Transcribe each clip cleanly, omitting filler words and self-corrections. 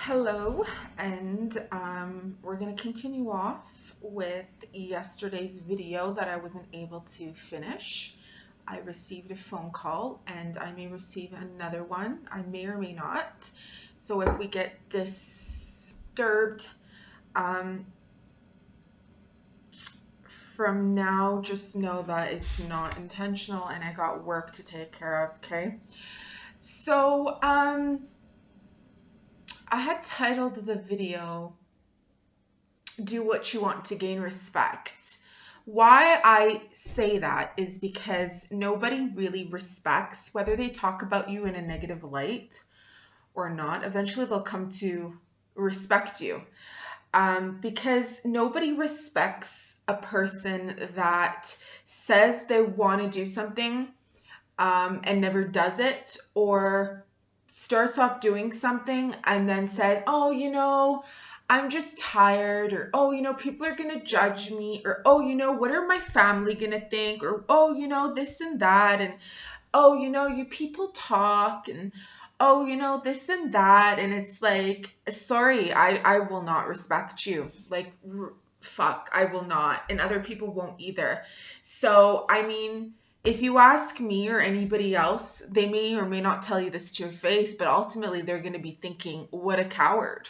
Hello, and we're going to continue off with yesterday's video that I wasn't able to finish. I received a phone call, and I may receive another one. I may or may not. So if we get disturbed um, from now, just know that it's not intentional and I got work to take care of, okay? So, I had titled the video, Do What You Want to Gain Respect. Why I say that is because nobody really respects, whether they talk about you in a negative light or not, eventually they'll come to respect you. Because nobody respects a person that says they want to do something and never does it, or starts off doing something and then says, oh, I'm just tired, or, oh, people are going to judge me, or, oh, what are my family going to think, or, oh, this and that, and, oh, you people talk, and, oh, this and that, and it's like, sorry, I will not respect you. Like, fuck, I will not, and other people won't either. So, I mean, if you ask me or anybody else, they may or may not tell you this to your face, but ultimately they're going to be thinking, what a coward.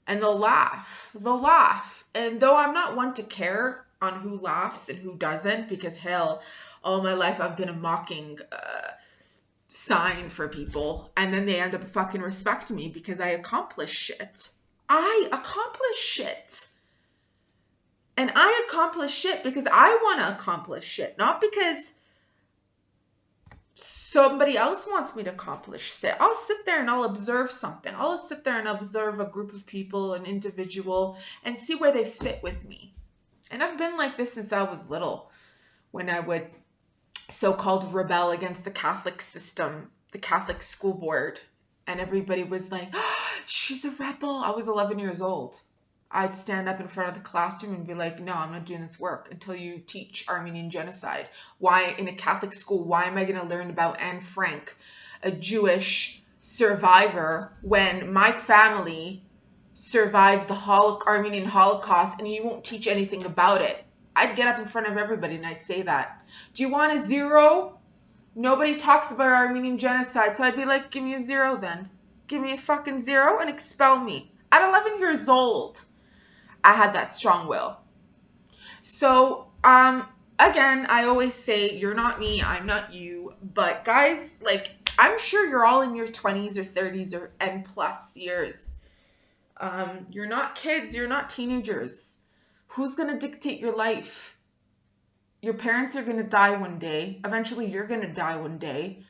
And they'll laugh. They'll laugh. And though I'm not one to care on who laughs and who doesn't, because hell, all my life I've been a mocking sign for people. And then they end up fucking respecting me because I accomplish shit. I accomplish shit. And I accomplish shit because I want to accomplish shit, not because somebody else wants me to accomplish shit. I'll sit there and I'll observe something. I'll sit there and observe a group of people, an individual, and see where they fit with me. And I've been like this since I was little, when I would so-called rebel against the Catholic system, the Catholic school board. And everybody was like, oh, she's a rebel. I was 11 years old. I'd stand up in front of the classroom and be like, no, I'm not doing this work until you teach Armenian genocide. Why, in a Catholic school, why am I going to learn about Anne Frank, a Jewish survivor, when my family survived the Armenian Holocaust and you won't teach anything about it? I'd get up in front of everybody and I'd say that. Do you want a 0? Nobody talks about Armenian genocide, so I'd be like, give me a 0 then. Give me a fucking 0 and expel me. At 11 years old, I had that strong will. So, again, I always say, you're not me, I'm not you. But guys, like, I'm sure you're all in your 20s or 30s or and plus years. You're not kids, you're not teenagers. Who's going to dictate your life? Your parents are going to die one day. Eventually, you're going to die one day.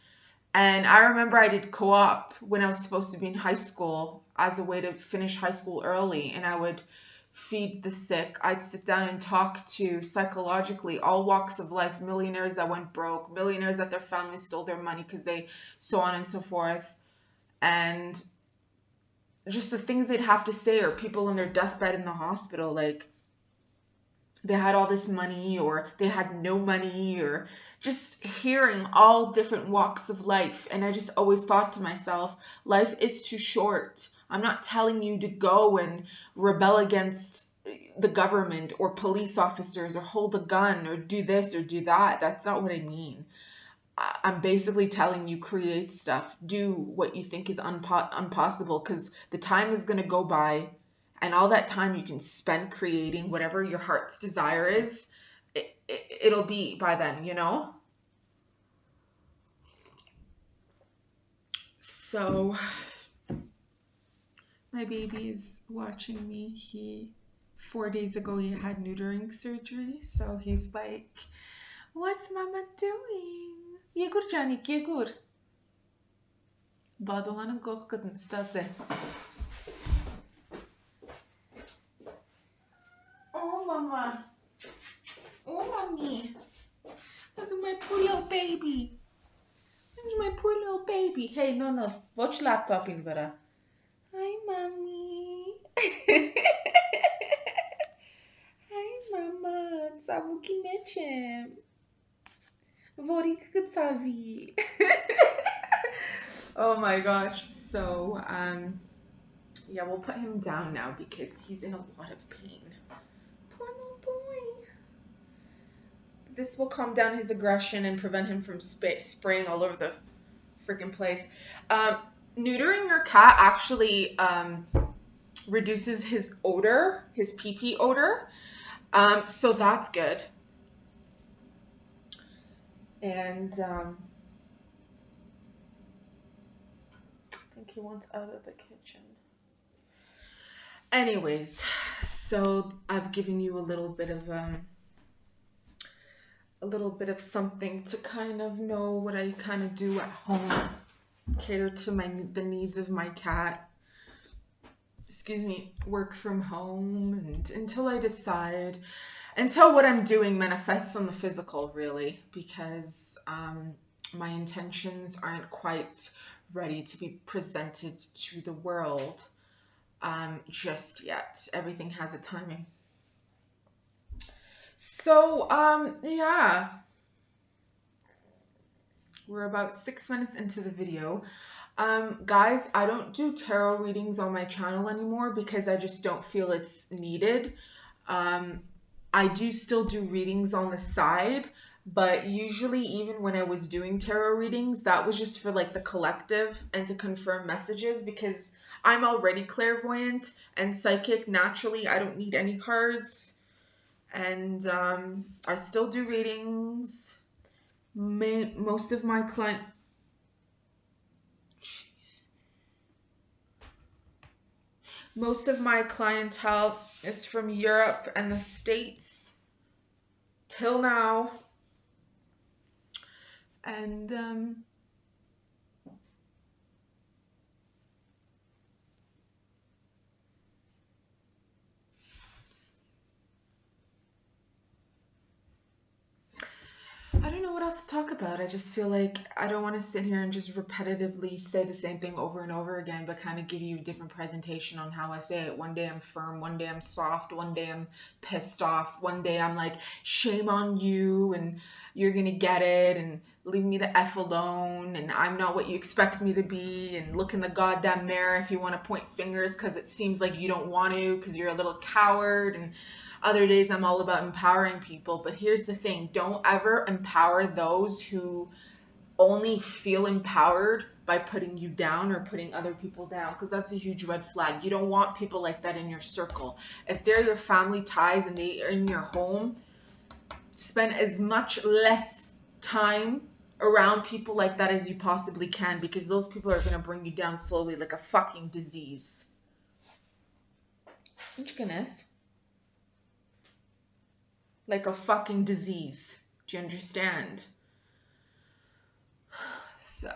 And I remember I did co-op when I was supposed to be in high school as a way to finish high school early, and I would feed the sick. I'd sit down and talk to, psychologically, all walks of life, millionaires that went broke, millionaires that their families stole their money because they, so on and so forth. And just the things they'd have to say, or people in their deathbed in the hospital, like, they had all this money or they had no money, or just hearing all different walks of life. And I just always thought to myself, life is too short. I'm not telling you to go and rebel against the government or police officers or hold a gun or do this or do that. That's not what I mean. I'm basically telling you, create stuff. Do what you think is impossible, because the time is going to go by. And all that time you can spend creating whatever your heart's desire is, it'll be by then, So, my baby is watching me. 4 days ago, he had neutering surgery. So he's like, what's mama doing? Yegur Janik, yegur. Badolanın korkudun staze. Oh, mama. Oh, mommy. Look at my poor little baby. There's my poor little baby. Hey, no. Watch laptop in vera. Hi, mommy. Hi, mama. Całuki mieczem. Worik cawi. Oh my gosh. So, yeah, we'll put him down now because he's in a lot of pain. Poor little boy. This will calm down his aggression and prevent him from spraying all over the freaking place. Um, Neutering your cat actually reduces his odor, his pee-pee odor. So that's good. And I think he wants out of the kitchen. Anyways, so I've given you a little bit of something to kind of know what I kind of do at home, cater to the needs of my cat. Excuse me, work from home, and until what I'm doing manifests on the physical, really, because my intentions aren't quite ready to be presented to the world just yet. Everything has a timing. So, yeah, we're about 6 minutes into the video. Guys, I don't do tarot readings on my channel anymore because I just don't feel it's needed. I do still do readings on the side, but usually even when I was doing tarot readings, that was just for like the collective and to confirm messages because I'm already clairvoyant and psychic naturally. I don't need any cards. And I still do readings. Most of my clientele is from Europe and the States till now. And I don't know what else to talk about. I just feel like I don't want to sit here and just repetitively say the same thing over and over again, but kind of give you a different presentation on how I say it. One day I'm firm, one day I'm soft, one day I'm pissed off, one day I'm like, shame on you, and you're gonna get it, and leave me the F alone, and I'm not what you expect me to be, and look in the goddamn mirror if you want to point fingers because it seems like you don't want to because you're a little coward, and other days I'm all about empowering people. But here's the thing, don't ever empower those who only feel empowered by putting you down or putting other people down, because that's a huge red flag. You don't want people like that in your circle. If they're your family ties and they are in your home, spend as much less time around people like that as you possibly can, because those people are going to bring you down slowly like a fucking disease. Goodness. Like a fucking disease. Do you understand? So.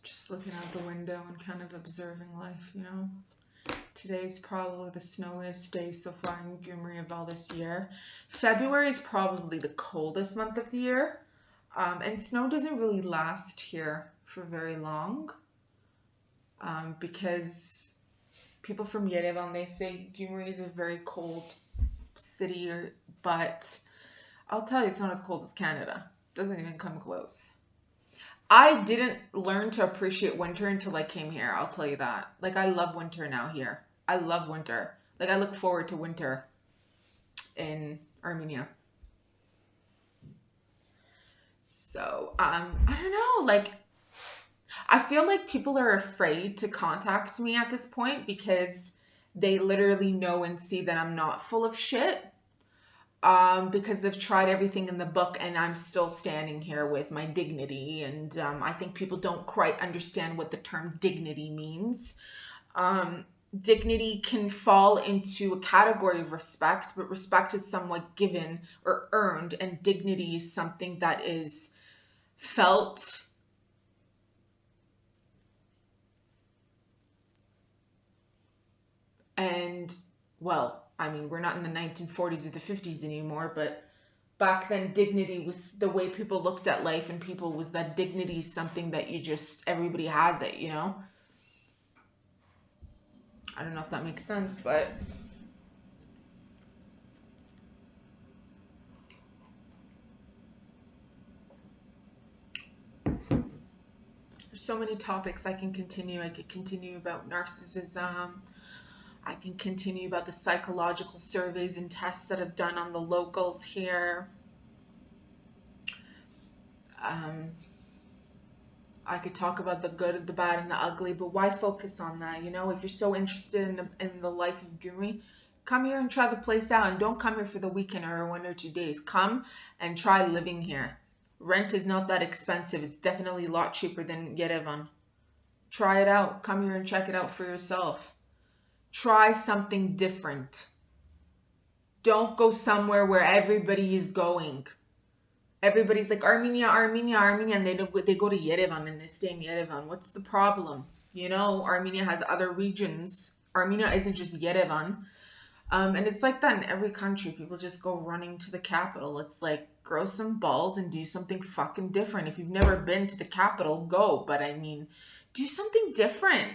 Just looking out the window and kind of observing life, you know? Today's probably the snowiest day so far in Gumriaval this year. February is probably the coldest month of the year. And snow doesn't really last here for very long because people from Yerevan, they say Gyumri is a very cold city, but I'll tell you, it's not as cold as Canada. It doesn't even come close. I didn't learn to appreciate winter until I came here, I'll tell you that. Like, I love winter now here. I love winter. Like, I look forward to winter in Armenia. So, I don't know, like, I feel like people are afraid to contact me at this point because they literally know and see that I'm not full of shit. Because they've tried everything in the book and I'm still standing here with my dignity. And I think people don't quite understand what the term dignity means. Dignity can fall into a category of respect, but respect is somewhat given or earned, and dignity is something that is felt and, well, I mean, we're not in the 1940s or the 50s anymore, but back then dignity was the way people looked at life, and people was that dignity is something that you just, everybody has it, you know? I don't know if that makes sense, but there's so many topics I can continue. I could continue about narcissism. I can continue about the psychological surveys and tests that I've done on the locals here. I could talk about the good, the bad, and the ugly, but why focus on that? You know, if you're so interested in the life of Gumi, come here and try the place out, and don't come here for the weekend or 1 or 2 days. Come and try living here. Rent is not that expensive. It's definitely a lot cheaper than Yerevan. Try it out. Come here and check it out for yourself. Try something different. Don't go somewhere where everybody is going. Everybody's like, Armenia, Armenia, Armenia, and they go to Yerevan and they stay in Yerevan. What's the problem? You know, Armenia has other regions. Armenia isn't just Yerevan. And it's like that in every country. People just go running to the capital. It's like, grow some balls and do something fucking different. If you've never been to the capital, go. But I mean, do something different.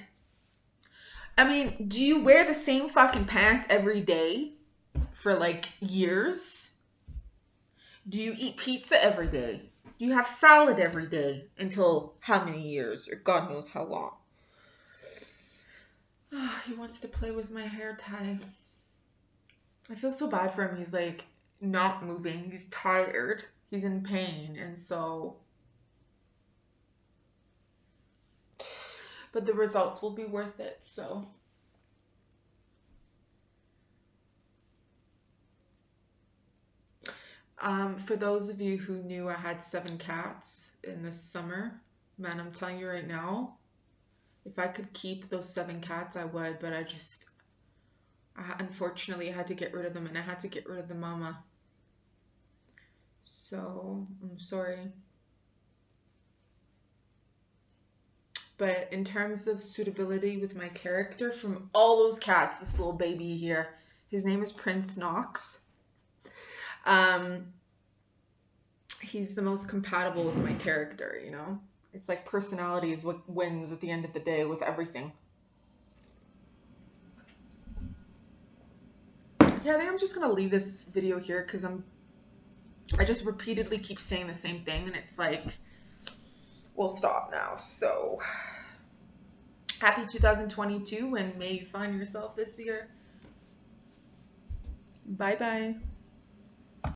I mean, do you wear the same fucking pants every day for like years? Do you eat pizza every day? Do you have salad every day until how many years or God knows how long? Oh, he wants to play with my hair tie. I feel so bad for him. He's like not moving. He's tired. He's in pain. And so, but the results will be worth it. So. For those of you who knew I had 7 cats in this summer, man, I'm telling you right now, if I could keep those 7 cats, I would, but unfortunately, I had to get rid of them, and I had to get rid of the mama. So, I'm sorry. But in terms of suitability with my character, from all those cats, this little baby here, his name is Prince Knox. He's the most compatible with my character, you know? It's like personality is what wins at the end of the day with everything. Yeah, I think I'm just gonna leave this video here because I just repeatedly keep saying the same thing, and it's like, we'll stop now. So, happy 2022, and may you find yourself this year. Bye-bye.